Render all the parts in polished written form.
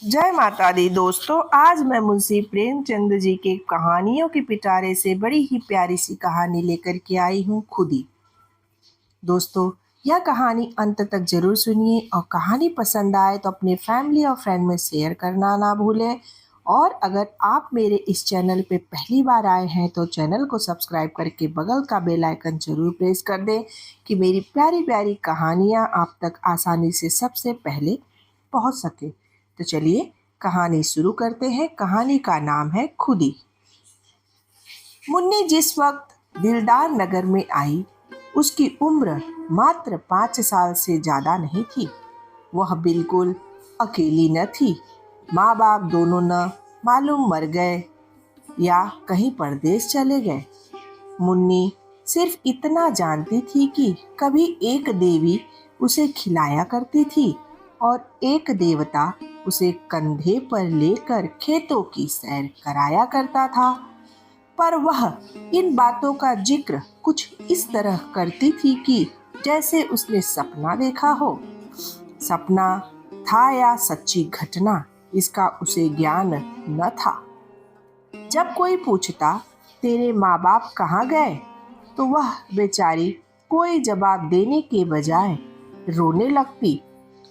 जय माता दी दोस्तों। आज मैं मुंशी प्रेमचंद जी के कहानियों के पिटारे से बड़ी ही प्यारी सी कहानी लेकर के आई हूँ, खुदी। दोस्तों, यह कहानी अंत तक जरूर सुनिए और कहानी पसंद आए तो अपने फैमिली और फ्रेंड में शेयर करना ना भूलें। और अगर आप मेरे इस चैनल पे पहली बार आए हैं तो चैनल को सब्सक्राइब करके बगल का बेल आइकन जरूर प्रेस कर दें कि मेरी प्यारी प्यारी कहानियाँ आप तक आसानी से सबसे पहले पहुँच सके। तो चलिए कहानी शुरू करते हैं। कहानी का नाम है खुदी। मुन्नी जिस वक्त दिलदार नगर में आई उसकी उम्र मात्र 5 साल से ज्यादा नहीं थी। वह बिल्कुल अकेली न थी। माँ बाप दोनों न मालूम मर गए या कहीं परदेश चले गए। मुन्नी सिर्फ इतना जानती थी कि कभी एक देवी उसे खिलाया करती थी और एक देवता उसे कंधे पर लेकर खेतों की सैर कराया करता था। पर वह इन बातों का जिक्र कुछ इस तरह करती थी कि जैसे उसने सपना देखा हो। सपना था या सच्ची घटना, इसका उसे ज्ञान न था। जब कोई पूछता तेरे माँ बाप कहाँ गए, तो वह बेचारी कोई जवाब देने के बजाय रोने लगती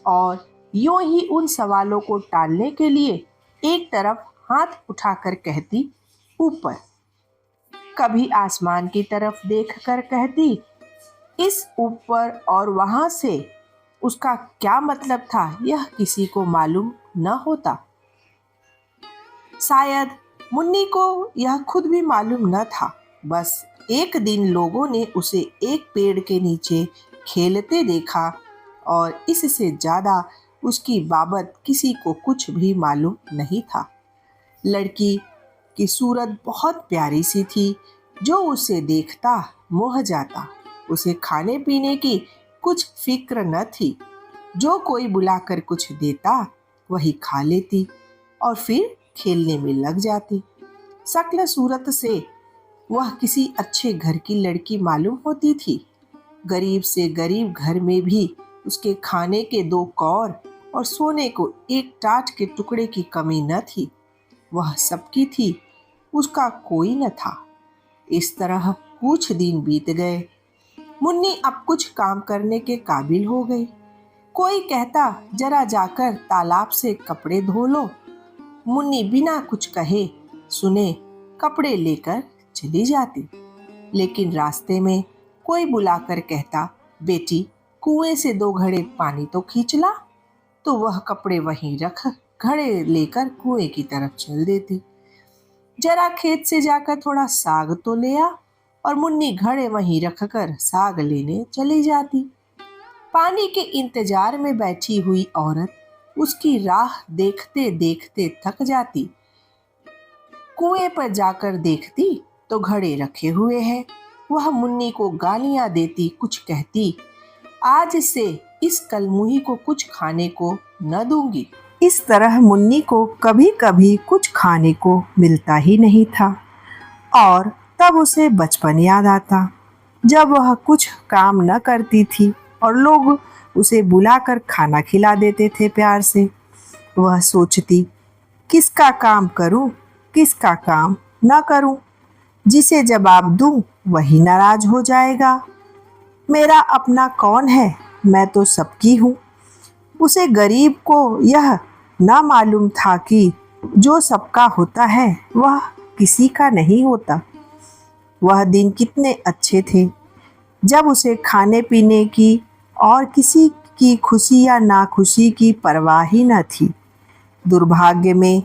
और यूं ही उन सवालों को टालने के लिए एक तरफ हाथ उठाकर कहती ऊपर, कभी आसमान की तरफ देखकर कहती इस ऊपर, और वहां से उसका क्या मतलब था यह किसी को मालूम न होता। शायद मुन्नी को यह खुद भी मालूम न था। बस एक दिन लोगों ने उसे एक पेड़ के नीचे खेलते देखा और इससे ज्यादा उसकी बाबत किसी को कुछ भी मालूम नहीं था। लड़की की सूरत बहुत प्यारी सी थी। जो उसे देखता मोह जाता। उसे खाने पीने की कुछ फिक्र न थी। जो कोई बुलाकर कुछ देता वही खा लेती और फिर खेलने में लग जाती। शक्ल सूरत से वह किसी अच्छे घर की लड़की मालूम होती थी। गरीब से गरीब घर में भी उसके खाने के 2 कौर और सोने को एक टाट के टुकड़े की कमी न थी। वह सबकी थी, उसका कोई न था। इस तरह कुछ दिन बीत गए। मुन्नी अब कुछ काम करने के काबिल हो गई। कोई कहता जरा जाकर तालाब से कपड़े धो लो। मुन्नी बिना कुछ कहे सुने कपड़े लेकर चली जाती। लेकिन रास्ते में कोई बुलाकर कहता बेटी कुएं से 2 घड़े पानी तो खींच ला, तो वह कपड़े वहीं रख घड़े लेकर कुएं की तरफ चल देती। जरा खेत से जाकर थोड़ा साग तो ले आ, और मुन्नी घड़े वहीं रखकर साग लेने चली जाती। पानी के इंतजार में बैठी हुई औरत उसकी राह देखते देखते थक जाती। कुएं पर जाकर देखती तो घड़े रखे हुए हैं। वह मुन्नी को गालियां देती, कुछ कहती आज से इस कलमुही को कुछ खाने को न दूंगी। इस तरह मुन्नी को कभी कभी कुछ खाने को मिलता ही नहीं था और तब उसे बचपन याद आता, जब वह कुछ काम न करती थी और लोग उसे बुलाकर खाना खिला देते थे प्यार से। वह सोचती किसका काम करूं, किसका काम न करूं। जिसे जवाब दूं वही नाराज हो जाएगा। मेरा अपना कौन है, मैं तो सबकी हूँ। उसे गरीब को यह ना मालूम था कि जो सबका होता है वह किसी का नहीं होता। वह दिन कितने अच्छे थे जब उसे खाने पीने की और किसी की खुशी या नाखुशी की परवाह ही न थी। दुर्भाग्य में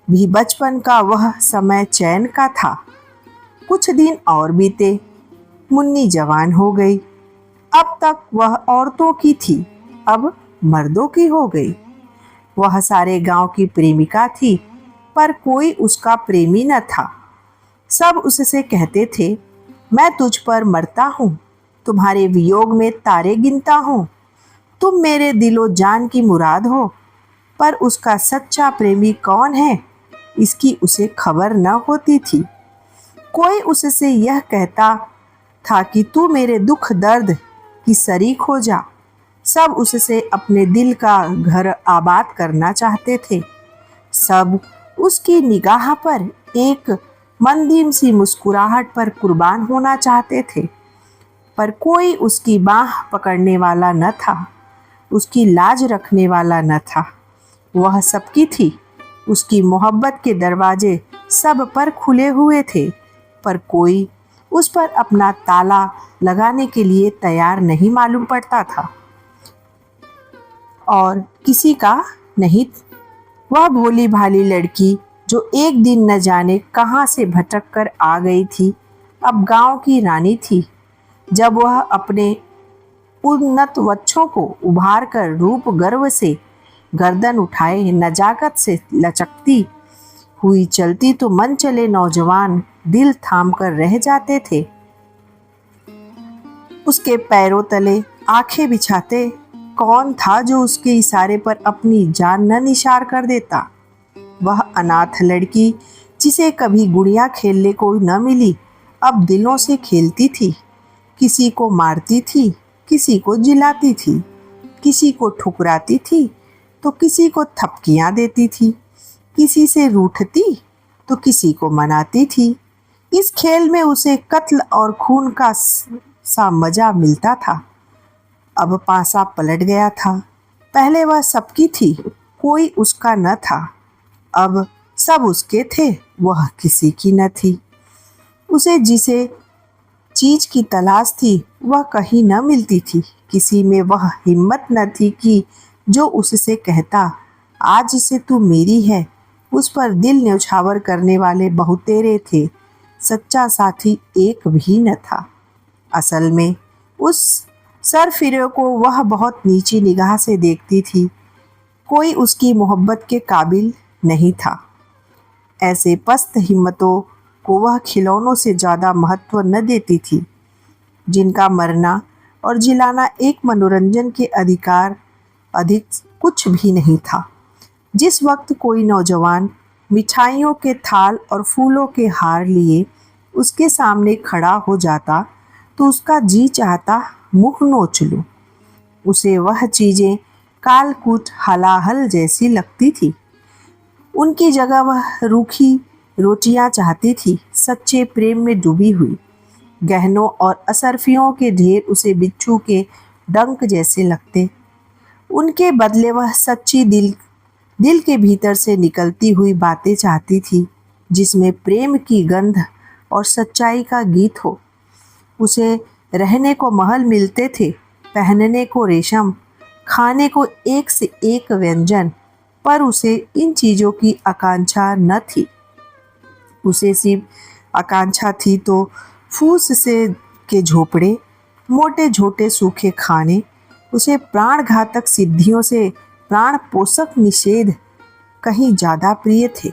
भी बचपन का वह समय चैन का था। कुछ दिन और बीते। मुन्नी जवान हो गई। अब तक वह औरतों की थी, अब मर्दों की हो गई। वह सारे गांव की प्रेमिका थी, पर कोई उसका प्रेमी न था। सब उससे कहते थे मैं तुझ पर मरता हूँ, तुम्हारे वियोग में तारे गिनता हूँ, तुम मेरे दिलो जान की मुराद हो। पर उसका सच्चा प्रेमी कौन है इसकी उसे खबर न होती थी। कोई उससे यह कहता था कि तू मेरे दुख दर्द की शरीक हो जा। सब उससे अपने दिल का घर आबाद करना चाहते थे, सब उसकी निगाह पर एक मंदीम सी मुस्कुराहट पर कुर्बान होना चाहते थे, पर कोई उसकी बाह पकड़ने वाला न था, उसकी लाज रखने वाला न था। वह सबकी थी, उसकी मोहब्बत के दरवाजे सब पर खुले हुए थे, पर कोई उस पर अपना ताला लगाने के लिए तैयार नहीं मालूम पड़ता था और किसी का नहीं। वह भोली भाली लड़की जो एक दिन न जाने कहाँ से भटक कर आ गई थी, अब गांव की रानी थी। जब वह अपने उन्नत वक्षों को उभार कर रूप गर्व से गर्दन उठाए नजाकत से लचकती हुई चलती तो मन चले नौजवान दिल थाम कर रह जाते थे। उसके पैरों तले आंखें बिछाते कौन था जो उसके इशारे पर अपनी जान न निसार कर देता। वह अनाथ लड़की जिसे कभी गुड़िया खेलने को न मिली, अब दिलों से खेलती थी। किसी को मारती थी, किसी को जिलाती थी, किसी को ठुकराती थी तो किसी को थपकियां देती थी, किसी से रूठती तो किसी को मनाती थी। इस खेल में उसे कत्ल और खून का सा मजा मिलता था। अब पासा पलट गया था। पहले वह सबकी थी, कोई उसका न था। अब सब उसके थे, वह किसी की न थी। उसे जिसे चीज की तलाश थी वह कहीं न मिलती थी। किसी में वह हिम्मत न थी कि जो उससे कहता आज से तू मेरी है। उस पर दिल न्यौछावर करने वाले बहुतेरे थे, सच्चा साथी एक भी न था। असल में उस सरफिरे को वह बहुत नीची निगाह से देखती थी। कोई उसकी मोहब्बत के काबिल नहीं था। ऐसे पस्त हिम्मतों को वह खिलौनों से ज़्यादा महत्व न देती थी, जिनका मरना और जिलाना एक मनोरंजन के अधिकार अधिक कुछ भी नहीं था। जिस वक्त कोई नौजवान मिठाइयों के थाल और फूलों के हार लिए उसके सामने खड़ा हो जाता तो उसका जी चाहता मुंह नोच लूं। उसे वह चीज़ें कालकूट हलाहल जैसी लगती थी। उनकी जगह वह रूखी रोटियां चाहती थी, सच्चे प्रेम में डूबी हुई। गहनों और असरफियों के ढेर उसे बिच्छू के डंक जैसे लगते। उनके बदले वह सच्ची दिल के भीतर से निकलती हुई बातें चाहती थी, जिसमें प्रेम की गंध और सच्चाई का गीत हो। उसे रहने को महल मिलते थे, पहनने को रेशम, खाने को एक से एक व्यंजन, पर उसे इन चीज़ों की आकांक्षा न थी। उसे सिर्फ आकांक्षा थी तो फूस से के झोपड़े, मोटे झोटे सूखे खाने। उसे प्राण घातक सिद्धियों से प्राण पोषक निषेध कहीं ज़्यादा प्रिय थे।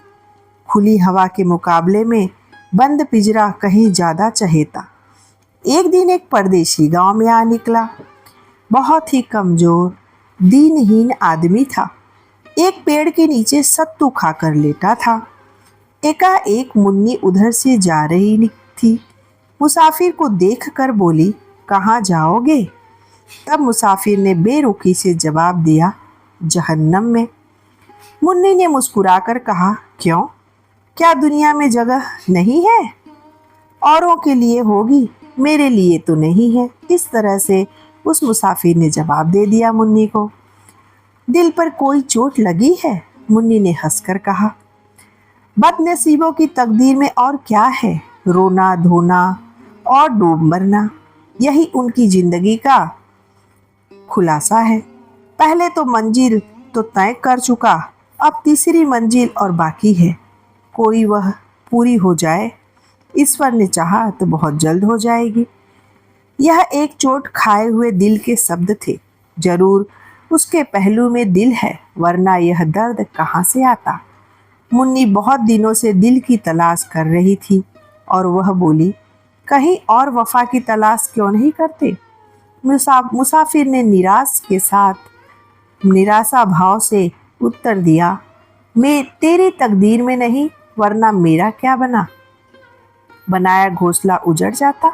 खुली हवा के मुकाबले में बंद पिंजरा कहीं ज़्यादा चहेता। एक दिन एक परदेशी गांव में आ निकला। बहुत ही कमज़ोर दीनहीन आदमी था। एक पेड़ के नीचे सत्तू खाकर लेटा था। एकाएक मुन्नी उधर से जा रही थी। मुसाफिर को देखकर बोली, कहाँ जाओगे? तब मुसाफिर ने बेरुखी से जवाब दिया, जहन्नम में। मुन्नी ने मुस्कुराकर कहा, क्यों? क्या दुनिया में जगह नहीं है? औरों के लिए होगी, मेरे लिए तो नहीं है। इस तरह से उस मुसाफिर ने जवाब दे दिया मुन्नी को। दिल पर कोई चोट लगी है? मुन्नी ने हंसकर कहा। बदनसीबों की तकदीर में और क्या है? रोना धोना और डूब मरना, यही उनकी जिंदगी का खुलासा है। पहले तो मंजिल तो तय कर चुका, अब तीसरी मंजिल और बाकी है। कोई वह पूरी हो जाए, ईश्वर ने चाहा तो बहुत जल्द हो जाएगी। यह एक चोट खाए हुए दिल के शब्द थे। जरूर उसके पहलू में दिल है, वरना यह दर्द कहाँ से आता। मुन्नी बहुत दिनों से दिल की तलाश कर रही थी और वह बोली, कहीं और वफा की तलाश क्यों नहीं करते? मुसाफिर ने निराशा भाव से उत्तर दिया, मैं तेरी तकदीर में नहीं, वरना मेरा क्या बनाया घोंसला उजड़ जाता।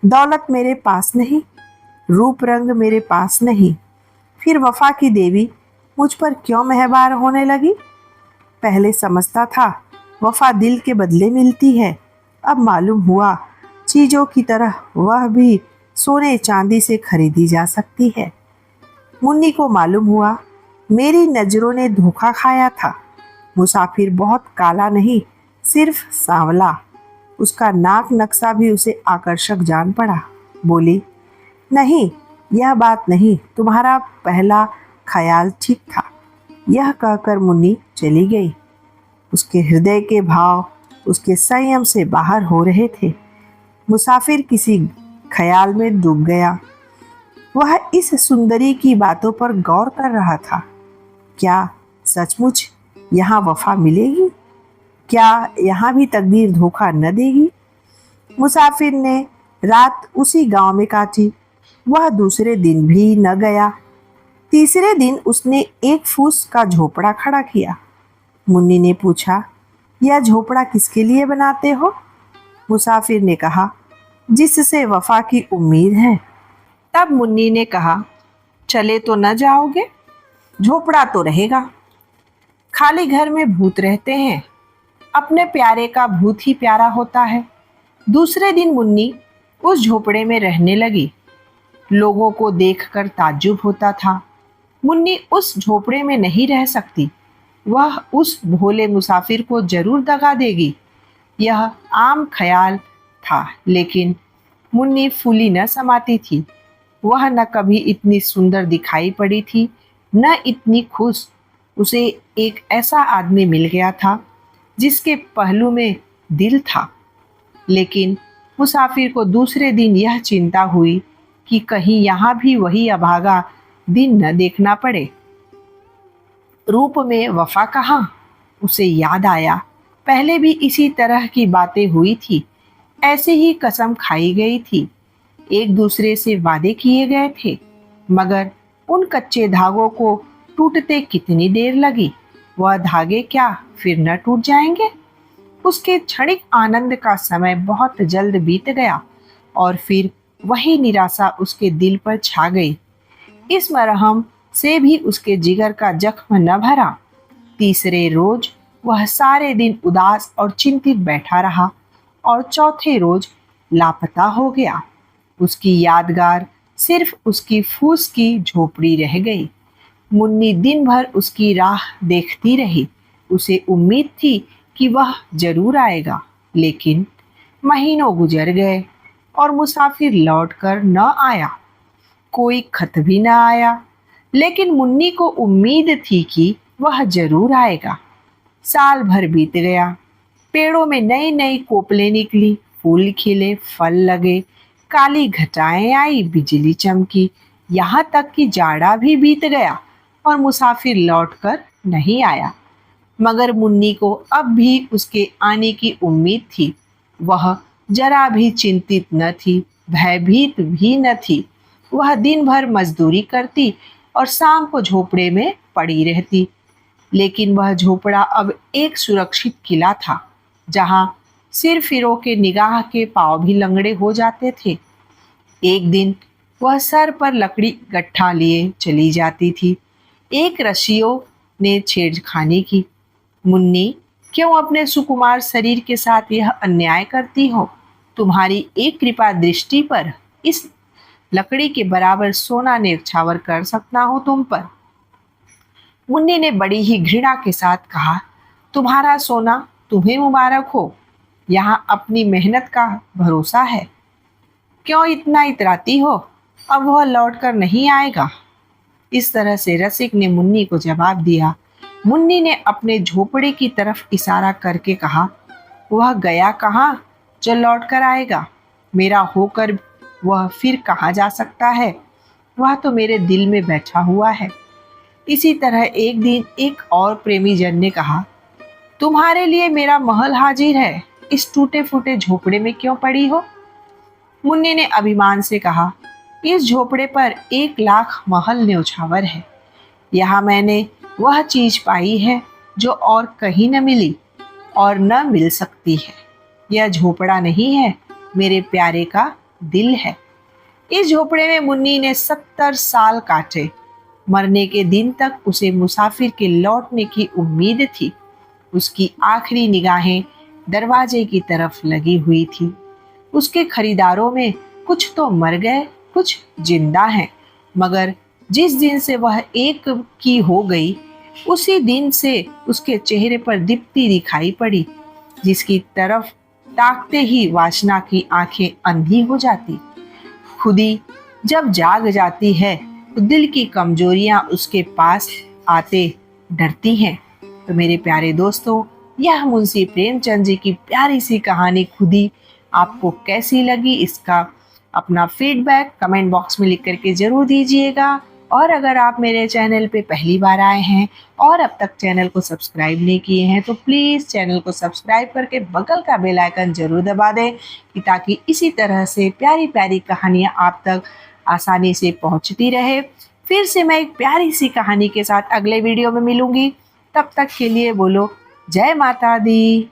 दौलत मेरे पास नहीं, रूप रंग मेरे पास नहीं, फिर वफा की देवी मुझ पर क्यों मेहरबान होने लगी? पहले समझता था वफा दिल के बदले मिलती है, अब मालूम हुआ चीज़ों की तरह वह भी सोने चांदी से खरीदी जा सकती है। मुन्नी को मालूम हुआ मेरी नज़रों ने धोखा खाया था। मुसाफिर बहुत काला नहीं, सिर्फ सांवला। उसका नाक नक्शा भी उसे आकर्षक जान पड़ा। बोली, नहीं, यह बात नहीं, तुम्हारा पहला ख्याल ठीक था। यह कहकर मुन्नी चली गई। उसके हृदय के भाव उसके संयम से बाहर हो रहे थे। मुसाफिर किसी ख्याल में डूब गया। वह इस सुंदरी की बातों पर गौर कर रहा था। क्या सचमुच यहाँ वफा मिलेगी? क्या यहाँ भी तकदीर धोखा न देगी? मुसाफिर ने रात उसी गांव में काटी। वह दूसरे दिन भी न गया। तीसरे दिन उसने एक फूस का झोपड़ा खड़ा किया। मुन्नी ने पूछा, यह झोपड़ा किसके लिए बनाते हो? मुसाफिर ने कहा, जिससे वफा की उम्मीद है। तब मुन्नी ने कहा, चले तो न जाओगे? झोपड़ा तो रहेगा। खाली घर में भूत रहते हैं, अपने प्यारे का भूत ही प्यारा होता है। दूसरे दिन मुन्नी उस झोपड़े में रहने लगी। लोगों को देखकर ताज्जुब होता था। मुन्नी उस झोपड़े में नहीं रह सकती। वह उस भोले मुसाफिर को जरूर दगा देगी। यह आम ख्याल था, लेकिन मुन्नी फूली न समाती थी। वह न कभी इतनी सुंदर दिखाई पड़ी थी, न इतनी खुश। उसे एक ऐसा आदमी मिल गया था जिसके पहलू में दिल था। लेकिन मुसाफिर को दूसरे दिन यह चिंता हुई कि कहीं यहाँ भी वही अभागा दिन न देखना पड़े। रूप में वफा कहाँ? उसे याद आया, पहले भी इसी तरह की बातें हुई थी। ऐसे ही कसम खाई गई थी, एक दूसरे से वादे किए गए थे, मगर उन कच्चे धागों को टूटते कितनी देर लगी। वह धागे क्या फिर न टूट जाएंगे? उसके क्षणिक आनंद का समय बहुत जल्द बीत गया और फिर वही निराशा उसके दिल पर छा गई। इस मरहम से भी उसके जिगर का जख्म न भरा। तीसरे रोज वह सारे दिन उदास और चिंतित बैठा रहा और चौथे रोज लापता हो गया। उसकी यादगार सिर्फ उसकी फूस की झोपड़ी रह गई। मुन्नी दिन भर उसकी राह देखती रही। उसे उम्मीद थी कि वह जरूर आएगा, लेकिन महीनों गुजर गए और मुसाफिर लौटकर न आया। कोई खत भी न आया, लेकिन मुन्नी को उम्मीद थी कि वह जरूर आएगा। साल भर बीत गया। पेड़ों में नई नई कोपलें निकली, फूल खिले, फल लगे, काली घटाएं आई, बिजली चमकी, यहाँ तक कि जाड़ा भी बीत गया और मुसाफिर लौटकर नहीं आया। मगर मुन्नी को अब भी उसके आने की उम्मीद थी। वह जरा भी चिंतित न थी, भयभीत भी न थी। वह दिन भर मजदूरी करती और शाम को झोपड़े में पड़ी रहती। लेकिन वह झोपड़ा अब एक सुरक्षित किला था, जहां सिर फिरो के निगाह के पांव भी लंगड़े हो जाते थे। एक दिन वह सर पर लकड़ी गट्ठा लिए चली जाती थी। एक रसियों ने छेड़खानी की। मुन्नी, क्यों अपने सुकुमार शरीर के साथ यह अन्याय करती हो? तुम्हारी एक कृपा दृष्टि पर इस लकड़ी के बराबर सोना न्यौछावर कर सकता हूं तुम पर। मुन्नी ने बड़ी ही घृणा के साथ कहा, तुम्हारा सोना तुम्हें मुबारक हो, यहाँ अपनी मेहनत का भरोसा है। क्यों इतना इतराती हो? अब वह लौट कर नहीं आएगा। इस तरह से रसिक ने मुन्नी को जवाब दिया। मुन्नी ने अपने झोपड़े की तरफ इशारा करके कहा, वह गया कहाँ जो लौट कर आएगा? मेरा होकर वह फिर कहाँ जा सकता है? वह तो मेरे दिल में बैठा हुआ है। इसी तरह एक दिन एक और प्रेमी जन ने कहा, तुम्हारे लिए मेरा महल हाजिर है, इस टूटे फूटे झोपड़े में क्यों पड़ी हो? मुन्नी ने अभिमान से कहा, इस झोपड़े पर 1,00,000 महल न्यौछावर है। यहाँ मैंने वह चीज पाई है जो और कहीं न मिली और न मिल सकती है। यह झोपड़ा नहीं है, मेरे प्यारे का दिल है। इस झोपड़े में मुन्नी ने 70 साल काटे। मरने के दिन तक उसे मुसाफिर के लौटने की उम्मीद थी। उसकी आखिरी निगाहें दरवाजे की तरफ लगी हुई थी। उसके खरीदारों में कुछ तो मर गए, कुछ जिंदा हैं, मगर जिस दिन से वह एक की हो गई, उसी दिन से उसके चेहरे पर दीप्ति दिखाई पड़ी, जिसकी तरफ ताकते ही वासना की आंखें अंधी हो जाती। खुदी जब जाग जाती है तो दिल की कमजोरियां उसके पास आते डरती हैं। तो मेरे प्यारे दोस्तों, यह मुंशी प्रेमचंद जी की प्यारी सी कहानी खुदी आपको कैसी लगी, इसका अपना फीडबैक कमेंट बॉक्स में लिख करके ज़रूर दीजिएगा। और अगर आप मेरे चैनल पे पहली बार आए हैं और अब तक चैनल को सब्सक्राइब नहीं किए हैं तो प्लीज़ चैनल को सब्सक्राइब करके बगल का बेल आइकन ज़रूर दबा दें, कि ताकि इसी तरह से प्यारी प्यारी कहानियाँ आप तक आसानी से पहुँचती रहे। फिर से मैं एक प्यारी सी कहानी के साथ अगले वीडियो में मिलूंगी। तब तक के लिए बोलो जय माता दी।